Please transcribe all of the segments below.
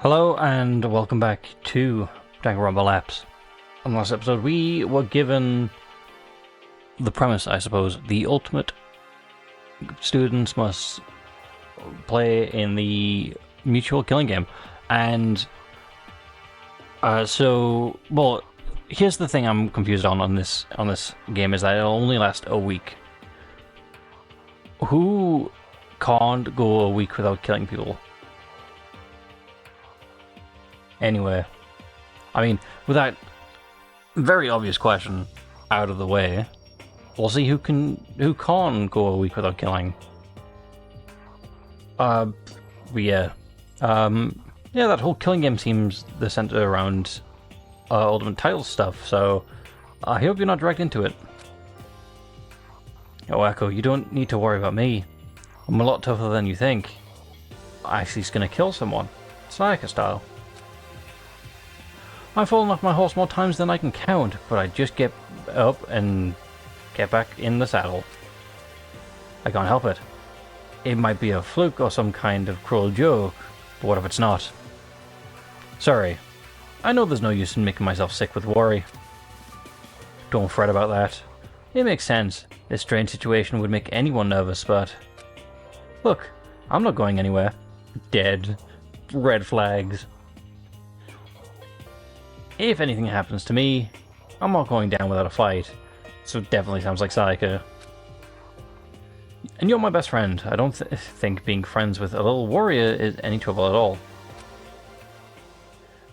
Hello and welcome back to Danganronpa Lapse. On the last episode we were given the premise, I suppose. The ultimate students must play in the mutual killing game. And well, here's the thing I'm confused on this game is that it'll only last a week. Who can't go a week without killing people? Anyway, I mean, with that very obvious question out of the way, we'll see who can't go a week without killing. But yeah. Yeah, that whole killing game seems the center around Ultimate Title stuff, so I hope you're not dragged into it. Oh, Echo, you don't need to worry about me. I'm a lot tougher than you think. Actually's gonna kill someone, Sayaka style. I've fallen off my horse more times than I can count, but I just get up and get back in the saddle. I can't help it. It might be a fluke or some kind of cruel joke, but what if it's not? Sorry. I know there's no use in making myself sick with worry. Don't fret about that. It makes sense. This strange situation would make anyone nervous, but... Look, I'm not going anywhere. Dead. Red flags. If anything happens to me, I'm not going down without a fight. So it definitely sounds like Sayaka. And you're my best friend. I don't think being friends with a little warrior is any trouble at all.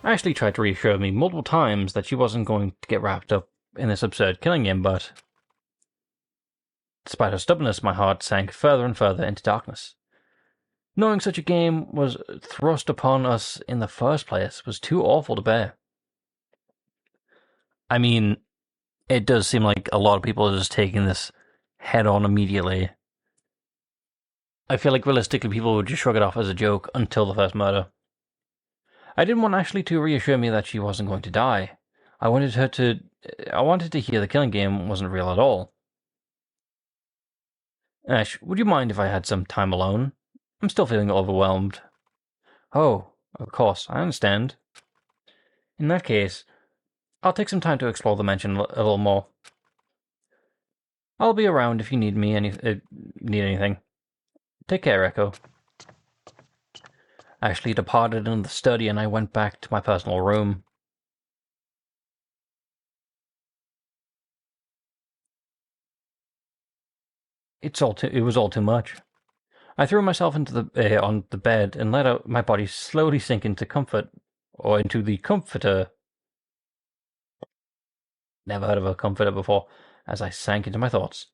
Ashley tried to reassure me multiple times that she wasn't going to get wrapped up in this absurd killing game, but... Despite her stubbornness, my heart sank further and further into darkness. Knowing such a game was thrust upon us in the first place was too awful to bear. I mean, it does seem like a lot of people are just taking this head-on immediately. I feel like realistically people would just shrug it off as a joke until the first murder. I didn't want Ashley to reassure me that she wasn't going to die. I wanted to hear the killing game wasn't real at all. Ash, would you mind if I had some time alone? I'm still feeling overwhelmed. Oh, of course, I understand. In that case, I'll take some time to explore the mansion a little more. I'll be around if you need me need anything. Take care, Echo. Ashley departed into the study and I went back to my personal room. It was all too much. I threw myself into on the bed and let out my body slowly sink into the comforter. Never heard of a comforter before, as I sank into my thoughts.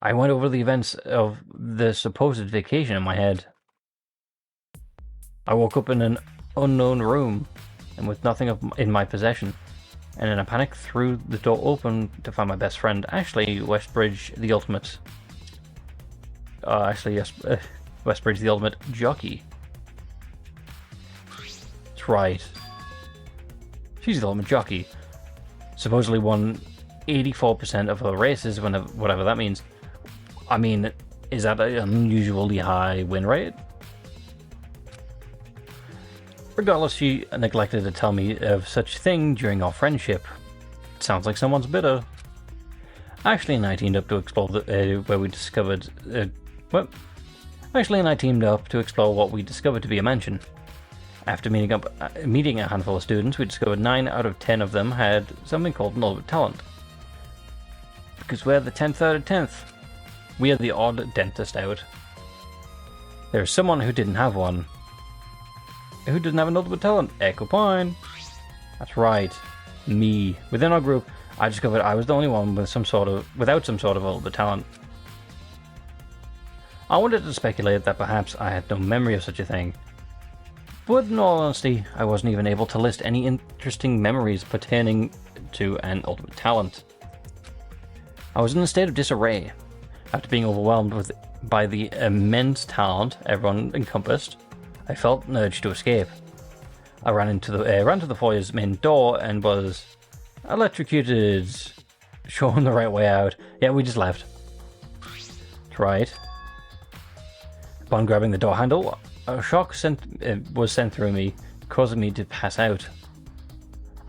I went over the events of the supposed vacation in my head. I woke up in an unknown room, and with nothing in my possession, and in a panic threw the door open to find my best friend, Ashley Westbridge, the ultimate... Westbridge, the ultimate jockey. That's right. She's the ultimate jockey. Supposedly won 84% of her races, whatever that means. I mean, is that an unusually high win rate? Regardless, she neglected to tell me of such thing during our friendship. It sounds like someone's bitter. Ashley and I teamed up to explore what we discovered to be a mansion. After meeting a handful of students, we discovered 9 out of 10 of them had something called an ultimate talent. Because we're the 10th out of 10th. We are the odd dentist out. There's someone who didn't have one. Who didn't have an ultimate talent? Echo Pine. That's right. Me. Within our group, I discovered I was the only one without some sort of ultimate talent. I wanted to speculate that perhaps I had no memory of such a thing. But in all honesty, I wasn't even able to list any interesting memories pertaining to an ultimate talent. I was in a state of disarray. After being overwhelmed by the immense talent everyone encompassed, I felt an urge to escape. I ran to the foyer's main door and was electrocuted, shown the right way out. Yeah, we just left. That's right. Upon grabbing the door handle, a shock was sent through me, causing me to pass out.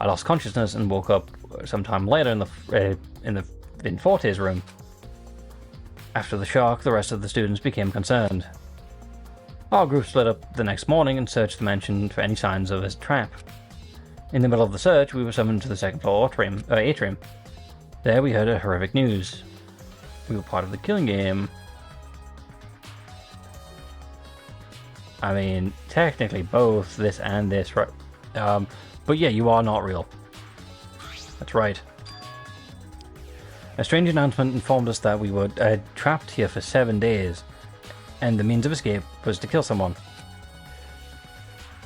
I lost consciousness and woke up sometime later in Forte's room. After the shock, the rest of the students became concerned. Our group split up the next morning and searched the mansion for any signs of his trap. In the middle of the search, we were summoned to the second floor atrium. There we heard horrific news. We were part of the killing game. I mean, technically both this and this, right? But yeah, you are not real. That's right. A strange announcement informed us that we were trapped here for 7 days, and the means of escape was to kill someone.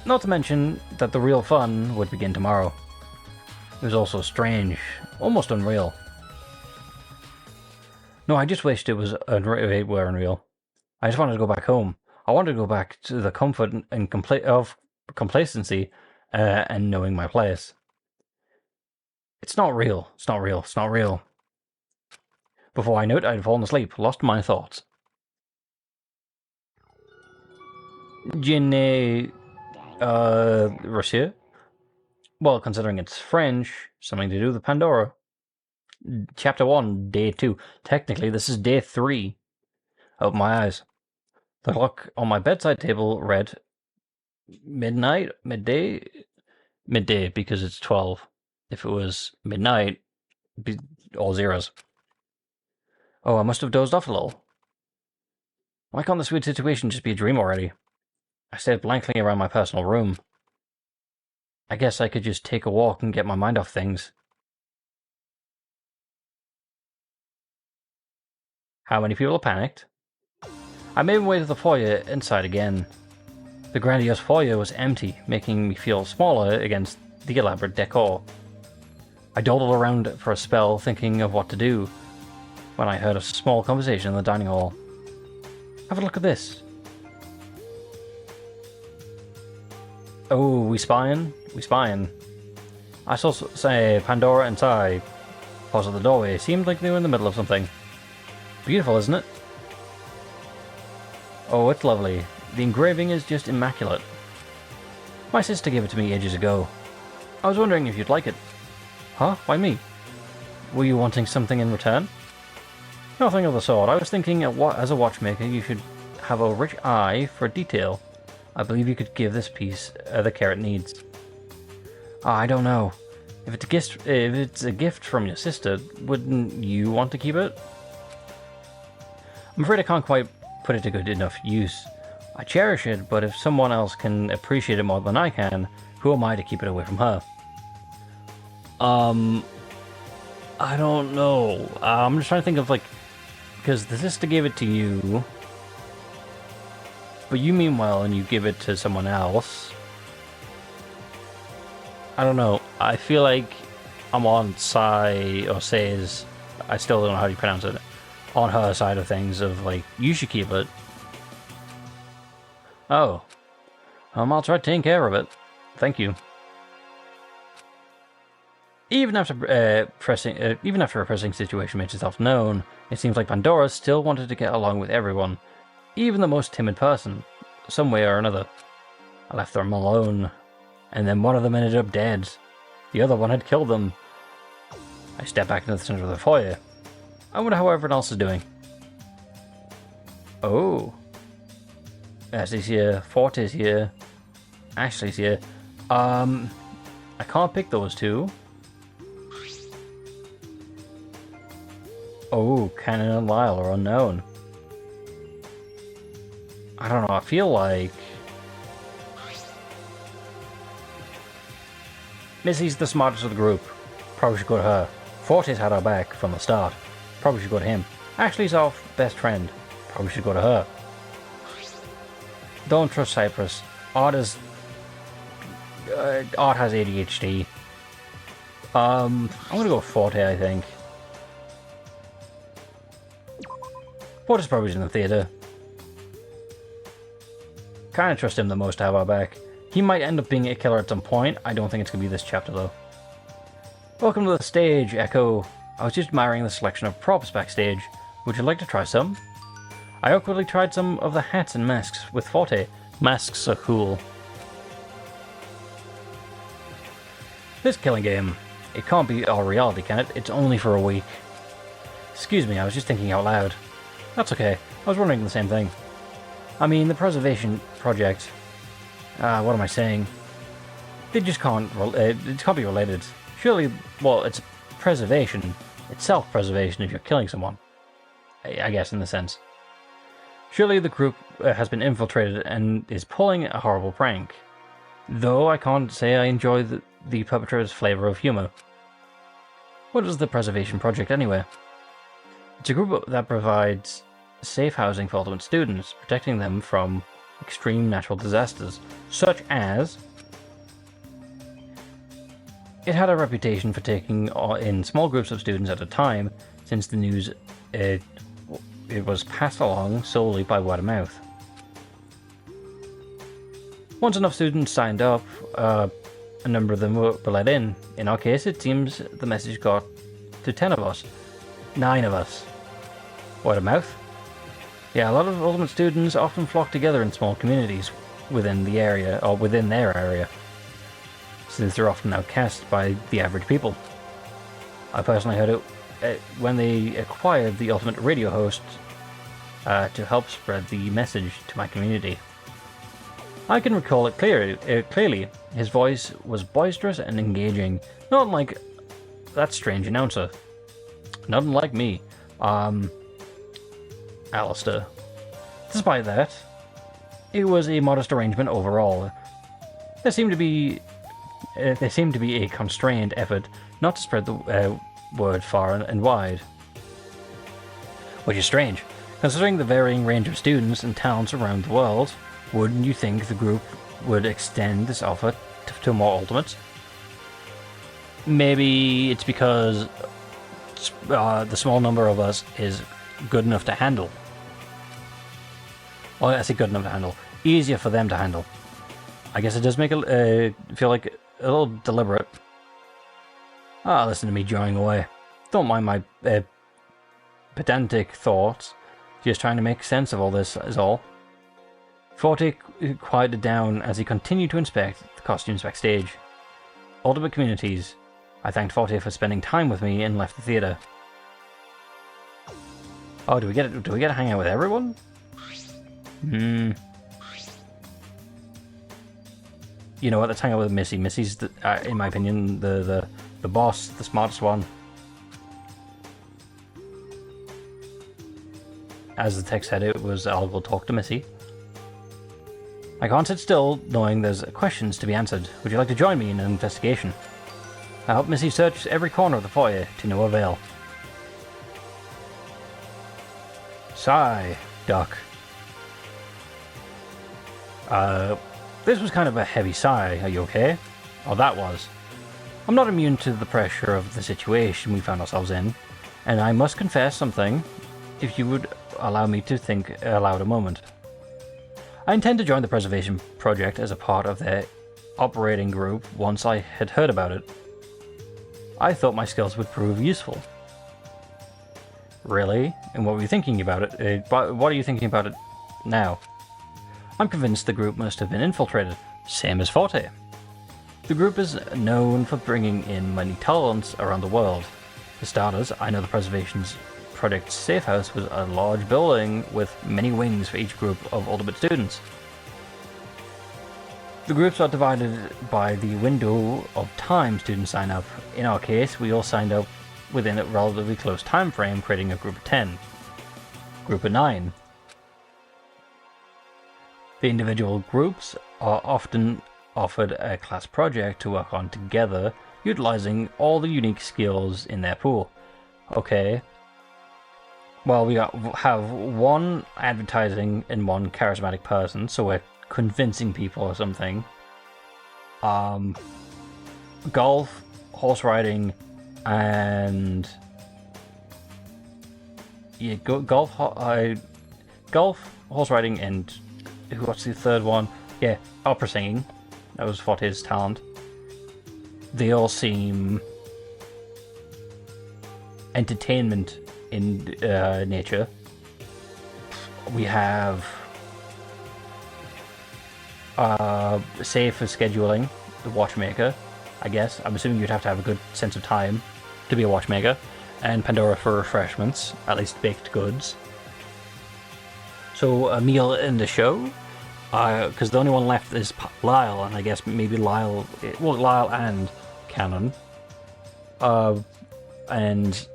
Not to mention that the real fun would begin tomorrow. It was also strange, almost unreal. No, I just wished it were unreal. I just wanted to go back home. I wanted to go back to the comfort and complacency and knowing my place. It's not real. It's not real. It's not real. Before I knew it, I'd fallen asleep, lost my thoughts. Je ne reçu? Well, considering it's French, something to do with Pandora. Chapter 1, Day 2. Technically, this is Day 3. Open my eyes. The clock on my bedside table read midnight, midday, because it's 12. If it was midnight, it'd be all zeros. Oh, I must have dozed off a little. Why can't this weird situation just be a dream already? I stared blankly around my personal room. I guess I could just take a walk and get my mind off things. How many people are panicked? I made my way to the foyer inside again. The grandiose foyer was empty, making me feel smaller against the elaborate decor. I dawdled around for a spell, thinking of what to do, when I heard a small conversation in the dining hall. Have a look at this. Oh, we spying? We spying. I saw Pandora and Sai pause at the doorway. Seemed like they were in the middle of something. Beautiful, isn't it? Oh, it's lovely. The engraving is just immaculate. My sister gave it to me ages ago. I was wondering if you'd like it. Huh? Why me? Were you wanting something in return? Nothing of the sort. I was thinking as a watchmaker you should have a rich eye for detail. I believe you could give this piece the care it needs. I don't know. If it's a gift from your sister, wouldn't you want to keep it? I'm afraid I can't quite put it to good enough use. I cherish it, but if someone else can appreciate it more than I can, who am I to keep it away from her? I don't know. I'm just trying to think of, like, because the sister gave it to you, but you mean well and you give it to someone else. I don't know. I feel like I'm on Sai, or Say's, I still don't know how you pronounce it, on her side of things of, like, you should keep it. Oh. I'll try taking care of it. Thank you. Even after a pressing situation made itself known, it seems like Pandora still wanted to get along with everyone, even the most timid person, some way or another. I left them alone, and then one of them ended up dead. The other one had killed them. I stepped back into the center of the foyer. I wonder how everyone else is doing. Oh. Ashley's here, Forte's here, Ashley's here. I can't pick those two. Oh, Canon and Lyle are unknown. I don't know, I feel like Missy's the smartest of the group. Probably should go to her. Forte's had our back from the start. Probably should go to him. Ashley's our best friend. Probably should go to her. Don't trust Cypress. Art has ADHD. I'm gonna go with Forte, I think. Forte's probably in the theater. Kinda trust him the most to have our back. He might end up being a killer at some point. I don't think it's gonna be this chapter though. Welcome to the stage, Echo. I was just admiring the selection of props backstage. Would you like to try some? I awkwardly tried some of the hats and masks with Forte. Masks are cool. This killing game, it can't be our reality, can it? It's only for a week. Excuse me, I was just thinking out loud. That's okay, I was wondering the same thing. I mean, the preservation project... what am I saying? They just can't... it can't be related. Surely, well, it's preservation. It's self-preservation if you're killing someone. I guess, in the sense. Surely the group has been infiltrated and is pulling a horrible prank. Though I can't say I enjoy the perpetrator's flavour of humour. What is the Preservation Project anyway? It's a group that provides safe housing for ultimate students, protecting them from extreme natural disasters, such as... It had a reputation for taking in small groups of students at a time, since the news it was passed along solely by word of mouth. Once enough students signed up, a number of them were let in. In our case, it seems the message got to 10 of us. 9 of us. Word of mouth? Yeah, a lot of ultimate students often flock together in small communities within the area, or within their area, since they're often outcast by the average people. I personally heard it when they acquired the ultimate radio host to help spread the message to my community. I can recall it clearly. His voice was boisterous and engaging, not unlike that strange announcer. Not unlike me, Alistair. Despite that, it was a modest arrangement overall. There seemed to be a constrained effort not to spread the word far and wide. Which is strange, considering the varying range of students and talents around the world. Wouldn't you think the group would extend this offer to more ultimates? Maybe it's because the small number of us is good enough to handle. Well, I say good enough to handle. Easier for them to handle. I guess it does make it feel like a little deliberate. Listen to me drawing away. Don't mind my pedantic thoughts. Just trying to make sense of all this is all. Forte quieted down as he continued to inspect the costumes backstage. Ultimate communities. I thanked Forte for spending time with me and left the theatre. Oh, do we get to hang out with everyone? You know what? Let's hang out with Missy. Missy's, in my opinion, the boss, the smartest one. As the text said, it was I'll go talk to Missy. I can't sit still, knowing there's questions to be answered. Would you like to join me in an investigation? I helped Missy search every corner of the foyer, to no avail. Sigh, Doc. This was kind of a heavy sigh. Are you okay? Oh, that was. I'm not immune to the pressure of the situation we found ourselves in, and I must confess something, if you would allow me to think aloud a moment. I intend to join the Preservation Project as a part of their operating group once I had heard about it. I thought my skills would prove useful. Really? And what were you thinking about it? What are you thinking about it now? I'm convinced the group must have been infiltrated, same as Forte. The group is known for bringing in many talents around the world. For starters, I know the Preservation Project's safe house was a large building with many wings for each group of ultimate students. The groups are divided by the window of time students sign up. In our case, we all signed up within a relatively close time frame, creating a group of 10. Group of 9. The individual groups are often offered a class project to work on together, utilizing all the unique skills in their pool. Okay. Well, we have one advertising and one charismatic person, so we're convincing people or something. Golf, horse riding, and yeah, golf, horse riding, and what's the third one? Yeah, opera singing. That was Forte's talent. They all seem entertainment in nature. We have Save for scheduling, the watchmaker, I guess. I'm assuming you'd have to have a good sense of time to be a watchmaker. And Pandora for refreshments, at least baked goods. So a meal in the show, because the only one left is Lyle, and I guess maybe Lyle and Canon. And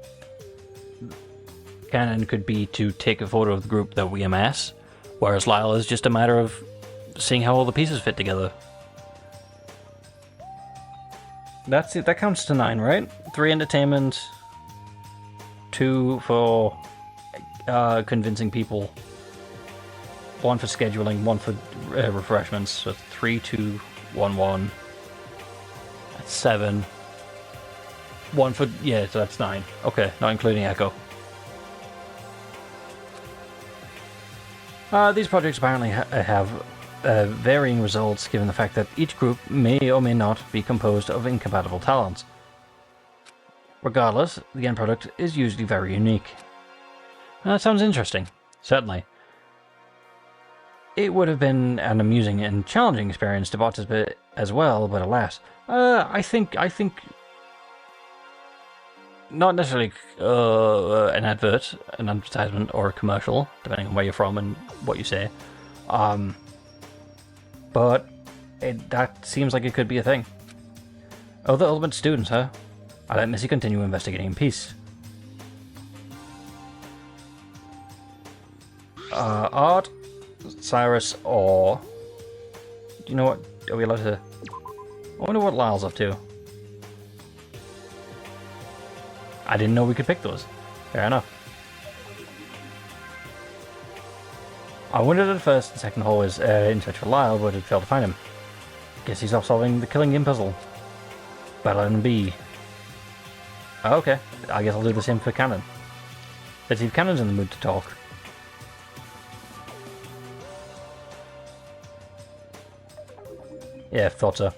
Canon could be to take a photo of the group that we amass, whereas Lyle is just a matter of seeing how all the pieces fit together. That's it. That counts to 9, right? 3 entertainment, 2 for convincing people, 1 for scheduling, 1 for refreshments. So 3, 2, 1, 1. That's 7. 1 for so that's 9. Okay, not including Echo. These projects apparently have varying results, given the fact that each group may or may not be composed of incompatible talents. Regardless, the end product is usually very unique. That sounds interesting, certainly. It would have been an amusing and challenging experience to participate as well, but alas, I think not necessarily an advert, an advertisement, or a commercial, depending on where you're from and what you say. But that seems like it could be a thing. Oh, the ultimate students, huh? I let Missy continue investigating in peace. Art, Cyrus, or... Do you know what? Are we allowed to... I wonder what Lyle's up to. I didn't know we could pick those. Fair enough. I wondered at first the second hole was in search for Lyle, but had failed to find him. Guess he's off solving the killing game puzzle. Battle and B. Oh, okay, I guess I'll do the same for Cannon. Let's see if Cannon's in the mood to talk. Yeah, thought so.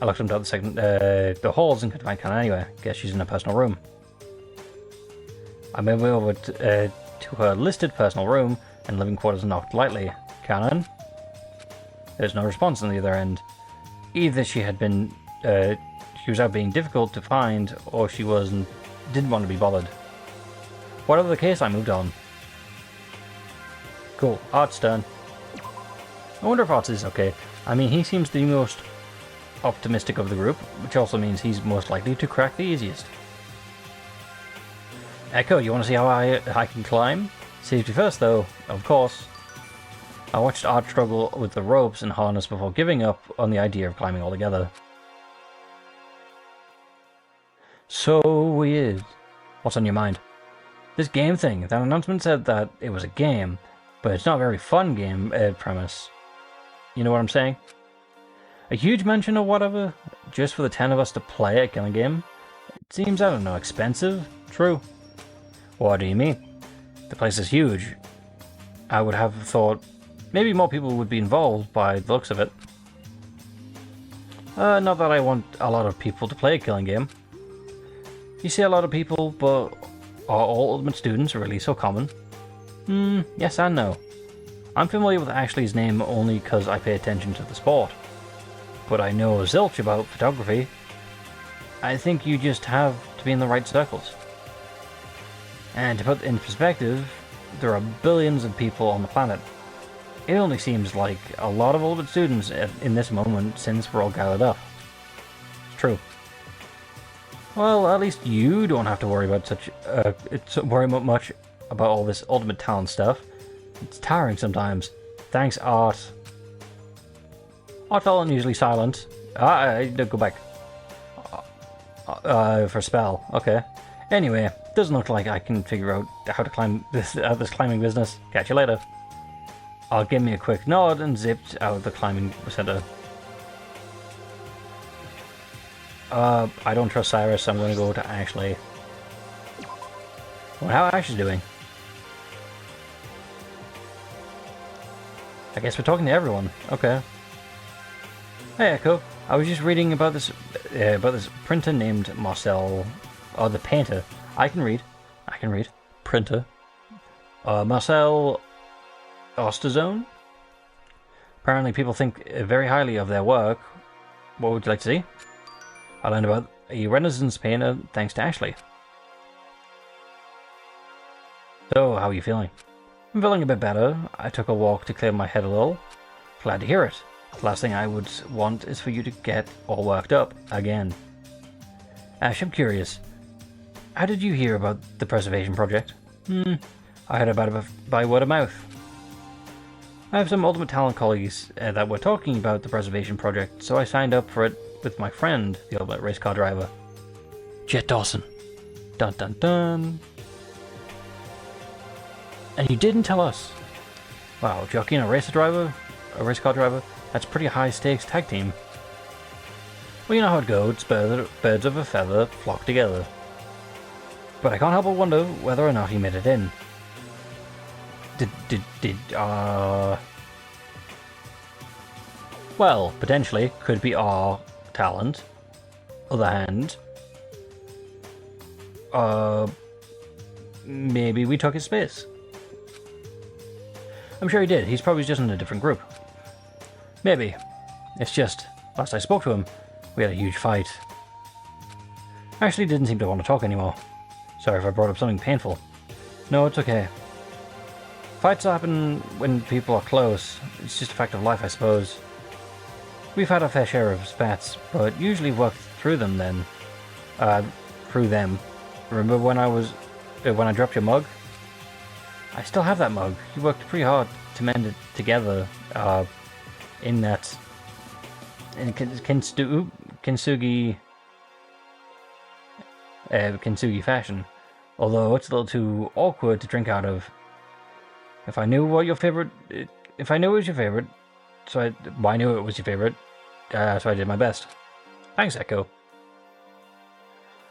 I looked into the halls and couldn't find Cannon anyway. Guess she's in her personal room. I made my way over to her listed personal room and living quarters and knocked lightly. Cannon? There's no response on the other end. Either she was out being difficult to find, or she didn't want to be bothered. Whatever the case, I moved on. Cool, Art's turn. I wonder if Art is okay. I mean, he seems the most optimistic of the group, which also means he's most likely to crack the easiest. Echo, you want to see how I can climb? Safety first, though, of course. I watched Art struggle with the ropes and harness before giving up on the idea of climbing altogether. So weird. What's on your mind? This game thing. That announcement said that it was a game, but it's not a very fun game premise. You know what I'm saying? A huge mention or whatever, just for the 10 of us to play a killing game? It seems, I don't know, expensive? True. What do you mean? The place is huge. I would have thought maybe more people would be involved by the looks of it. Not that I want a lot of people to play a killing game. You see a lot of people, but are all Ultimate students really so common? Yes and no. I'm familiar with Ashley's name only because I pay attention to the sport. But I know zilch about photography. I think you just have to be in the right circles. And to put it in perspective, there are billions of people on the planet. It only seems like a lot of Ultimate students in this moment since we're all gathered up. It's true. Well, at least you don't have to worry about much about all this Ultimate talent stuff. It's tiring sometimes. Thanks, Art. Art felt unusually silent. Go back. For a spell. Okay. Anyway, doesn't look like I can figure out how to climb this climbing business. Catch you later. I'll give me a quick nod and zipped out of the climbing center. I don't trust Cyrus, so I'm going to go to Ashley. Well, how Ash is doing? I guess we're talking to everyone. Okay. Hey, Echo. I was just reading about this printer named Marcel. Oh, the painter. I can read. Printer. Marcel Osterzone? Apparently people think very highly of their work. What would you like to see? I learned about a Renaissance painter thanks to Ashley. So, how are you feeling? I'm feeling a bit better. I took a walk to clear my head a little. Glad to hear it. The last thing I would want is for you to get all worked up again. Ash, I'm curious. How did you hear about the preservation project? I heard about it by word of mouth. I have some Ultimate Talent colleagues that were talking about the preservation project, so I signed up for it with my friend, the Ultimate Race Car driver. Jet Dawson. Dun dun dun. And you didn't tell us. Wow, jockey and a race car driver? That's pretty high stakes tag team. Well, you know how it goes, birds of a feather flock together. But I can't help but wonder whether or not he made it in. Well, potentially, could be our talent. Other hand, maybe we took his space. I'm sure he did. He's probably just in a different group. Maybe. It's just, last I spoke to him, we had a huge fight. Ashley didn't seem to want to talk anymore. Sorry if I brought up something painful. No, it's okay. Fights happen when people are close. It's just a fact of life, I suppose. We've had our fair share of spats, but usually worked through them then. Through them. Remember when I dropped your mug? I still have that mug. You worked pretty hard to mend it together, in Kintsugi fashion. Although it's a little too awkward to drink out of. If I knew it was your favorite, I knew it was your favorite, so I did my best. Thanks, Echo.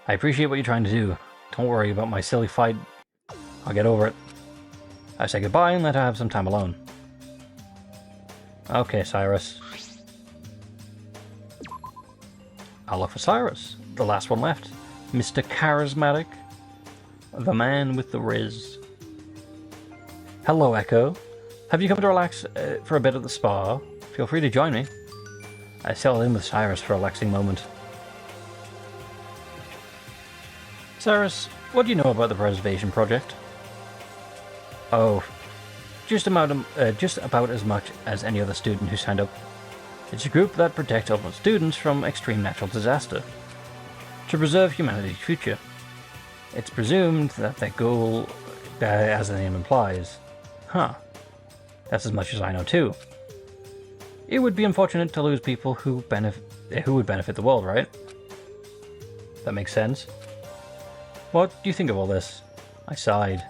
I appreciate what you're trying to do. Don't worry about my silly fight. I'll get over it. I say goodbye and let her have some time alone. Okay, Cyrus. I'll look for Cyrus, the last one left. Mr. Charismatic. The man with the riz. Hello, Echo. Have you come to relax for a bit at the spa? Feel free to join me. I settled in with Cyrus for a relaxing moment. Cyrus, what do you know about the preservation project? Oh, just about as much as any other student who signed up. It's a group that protects ultimate students from extreme natural disaster, to preserve humanity's future. It's presumed that their goal, as the name implies. Huh. That's as much as I know too. It would be unfortunate to lose people who would benefit the world, right? That makes sense. What do you think of all this? I sighed.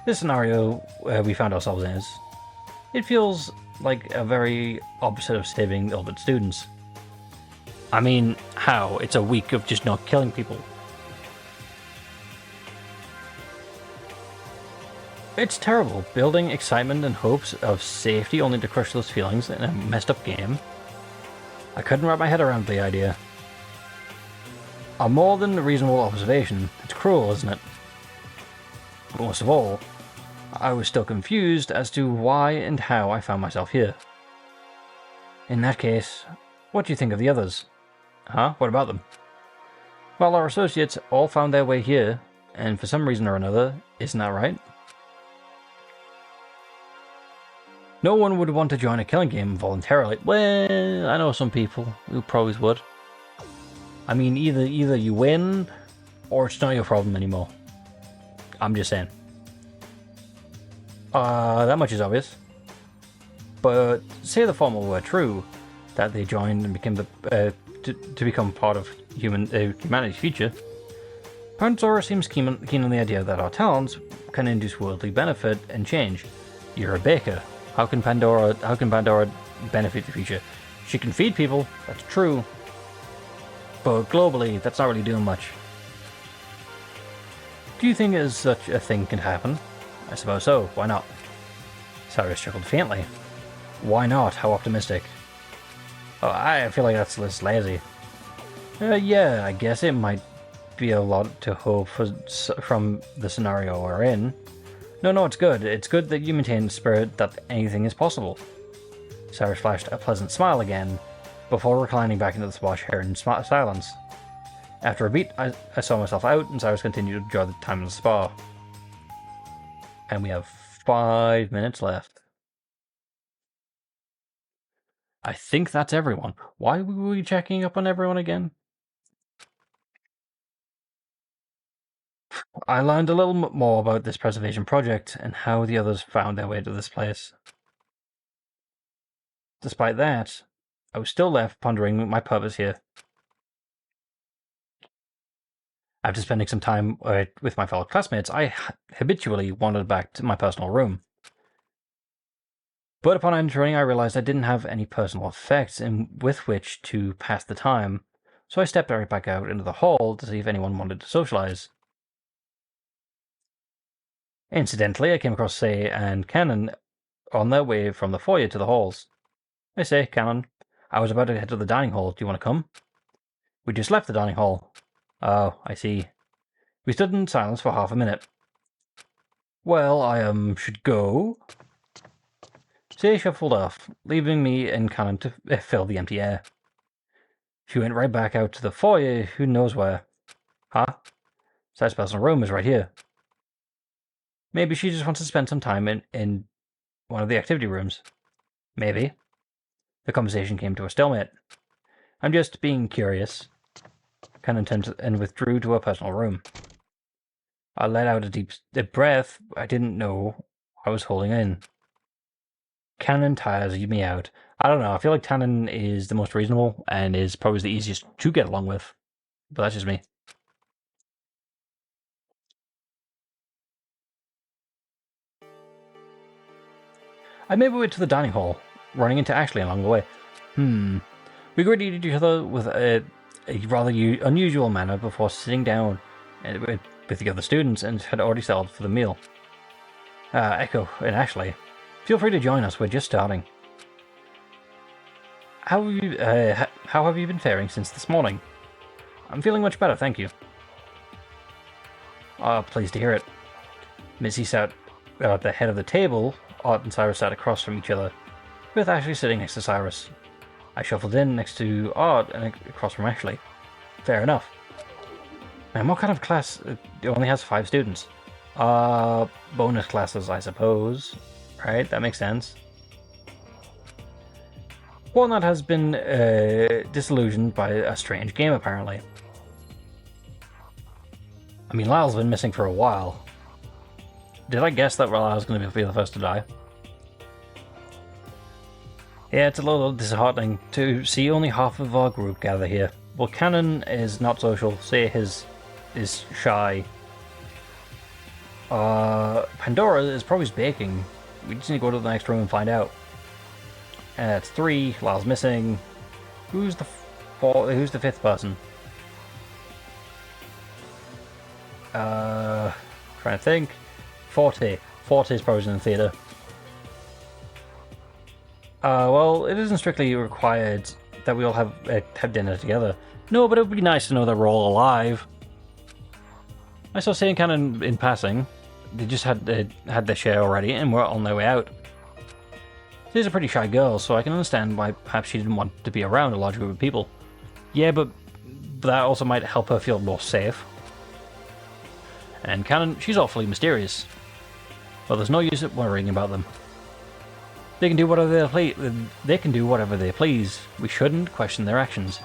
This scenario we found ourselves in it feels like a very opposite of saving ultimate students. I mean, how? It's a week of just not killing people. It's terrible, building excitement and hopes of safety only to crush those feelings in a messed up game. I couldn't wrap my head around the idea. A more than reasonable observation. It's cruel, isn't it? But most of all, I was still confused as to why and how I found myself here. In that case, what do you think of the others? Huh? What about them? Well, our associates all found their way here, and for some reason or another, isn't that right? No one would want to join a killing game voluntarily. Well, I know some people who probably would. I mean, either you win, or it's not your problem anymore. I'm just saying. That much is obvious. But say the former were true, that they joined and became to become part of humanity's future. Pandora seems keen on the idea that our talents can induce worldly benefit and change. You're a baker. How can Pandora benefit the future? She can feed people, that's true. But globally, that's not really doing much. Do you think such a thing can happen? I suppose so, why not? Cyrus chuckled faintly. Why not? How optimistic. Oh, I feel like that's less lazy. Yeah, I guess it might be a lot to hope for from the scenario we're in. No, it's good. It's good that you maintain the spirit that anything is possible. Cyrus flashed a pleasant smile again, before reclining back into the swash hair in silence. After a beat, I saw myself out, and Cyrus continued to enjoy the time in the spa. And we have 5 minutes left. I think that's everyone. Why were we checking up on everyone again? I learned a little more about this preservation project and how the others found their way to this place. Despite that, I was still left pondering my purpose here. After spending some time with my fellow classmates, I habitually wandered back to my personal room. But upon entering, I realized I didn't have any personal effects with which to pass the time, so I stepped right back out into the hall to see if anyone wanted to socialize. Incidentally, I came across Say and Cannon on their way from the foyer to the halls. I say, Cannon, I was about to head to the dining hall. Do you want to come? We just left the dining hall. Oh, I see. We stood in silence for half a minute. Well, I should go. Say shuffled off, leaving me and Cannon to fill the empty air. She went right back out to the foyer, who knows where. Huh? Say's personal room is right here. Maybe she just wants to spend some time in one of the activity rooms. Maybe. The conversation came to a stalemate. I'm just being curious. Cannon turned and withdrew to her personal room. I let out a deep breath I didn't know I was holding in. Cannon tires me out. I don't know, I feel like Cannon is the most reasonable and is probably the easiest to get along with. But that's just me. I made my way to the dining hall, running into Ashley along the way. We greeted each other with a rather unusual manner before sitting down with the other students and had already settled for the meal. Echo and Ashley, feel free to join us, we're just starting. How have you been faring since this morning? I'm feeling much better, thank you. Pleased to hear it. Missy sat at the head of the table. Art and Cyrus sat across from each other, with Ashley sitting next to Cyrus. I shuffled in next to Art and across from Ashley. Fair enough. Man, what kind of class only has 5 students? Bonus classes, I suppose. Right, that makes sense. Walnut has been disillusioned by a strange game, apparently. I mean, Lyle's been missing for a while. Did I guess that Lyle was going to be the first to die? Yeah, it's a little disheartening to see only half of our group gather here. Well, Cannon is not social, Say is shy. Pandora is probably baking. We just need to go to the next room and find out. It's 3, Lyle's missing. Who's the 5th person? Trying to think. 40 is probably in the theatre. Well, it isn't strictly required that we all have dinner together. No, but it would be nice to know that we're all alive. I saw Say and Cannon in passing. They just had their share already, and we're on their way out. She's a pretty shy girl, so I can understand why perhaps she didn't want to be around a large group of people. Yeah, but that also might help her feel more safe. And Cannon, she's awfully mysterious. Well, there's no use at worrying about them. They can do whatever they please. We shouldn't question their actions,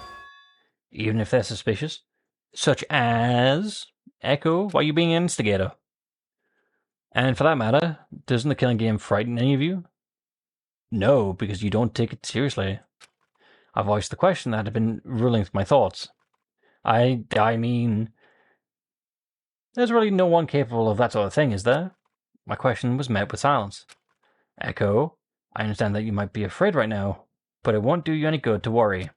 even if they're suspicious. Such as Echo, why are you being an instigator? And for that matter, doesn't the killing game frighten any of you? No, because you don't take it seriously. I voiced the question that had been ruling through my thoughts. I mean, there's really no one capable of that sort of thing, is there? My question was met with silence. Echo, I understand that you might be afraid right now, but it won't do you any good to worry.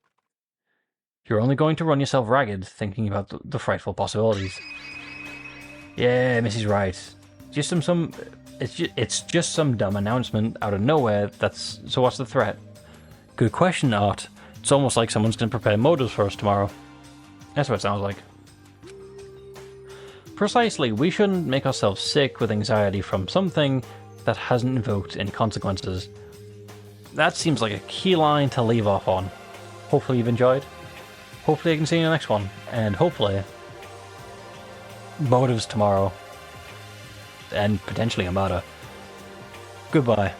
You're only going to run yourself ragged thinking about the frightful possibilities. Yeah, Missy's right. It's just some dumb announcement out of nowhere. So what's the threat? Good question, Art. It's almost like someone's going to prepare motives for us tomorrow. That's what it sounds like. Precisely, we shouldn't make ourselves sick with anxiety from something that hasn't invoked any consequences. That seems like a key line to leave off on. Hopefully you've enjoyed. Hopefully I can see you in the next one. And hopefully, motives tomorrow. And potentially a murder. Goodbye.